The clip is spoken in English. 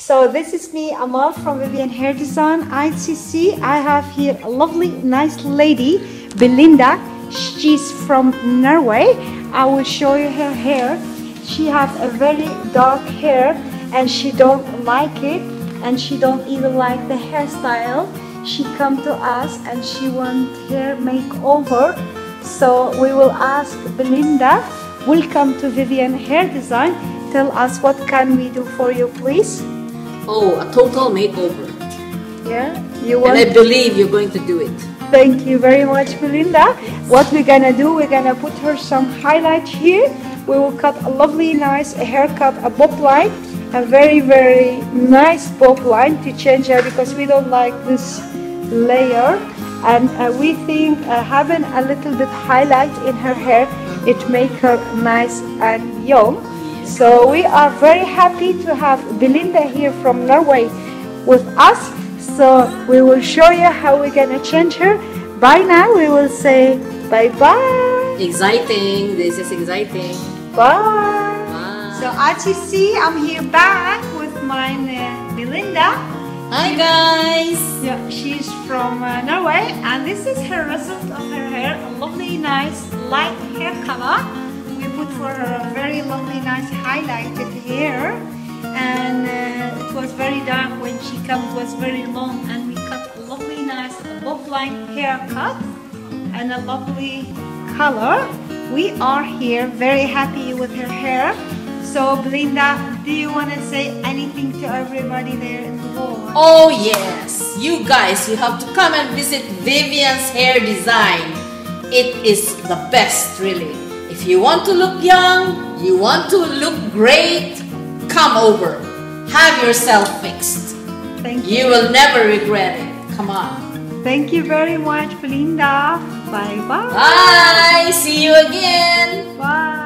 So this is me, Amal from Vivyan Hair Design, ICC. I have here a lovely, nice lady, Belinda. She's from Norway. I will show you her hair. She has a very dark hair and she don't like it, and she don't even like the hairstyle. She come to us and she want hair makeover. So we will ask Belinda, welcome to Vivyan Hair Design. Tell us what can we do for you, please? Oh, a total makeover. Yeah, you want. And I believe you're going to do it. Thank you very much, Belinda. What we're gonna do, we're gonna put her some highlight here. We will cut a lovely, nice haircut, a bob line, a very, very nice bob line to change her because we don't like this layer. And we think having a little bit highlight in her hair, it make her nice and young. So we are very happy to have Belinda here from Norway with us. So we will show you how we're gonna change her. By now we will say bye-bye. Exciting. This is exciting. Bye. Bye. So as you see, I'm here back with my Belinda. Hi guys. Yeah, she's from Norway, and this is her result of her hair. A lovely, nice light hair color. We put for her a very lovely, nice highlighted hair, and it was very dark when she came. It was very long, and we cut a lovely, nice bob line haircut and a lovely color. We are here very happy with her hair. So Belinda, do you want to say anything to everybody there in the world? Oh yes, you guys, you have to come and visit Vivyan's Hair Design. It is the best, really. If you want to look young, you want to look great, come over. Have yourself fixed. Thank you. You will never regret it. Come on. Thank you very much, Belinda. Bye-bye. Bye. See you again. Bye.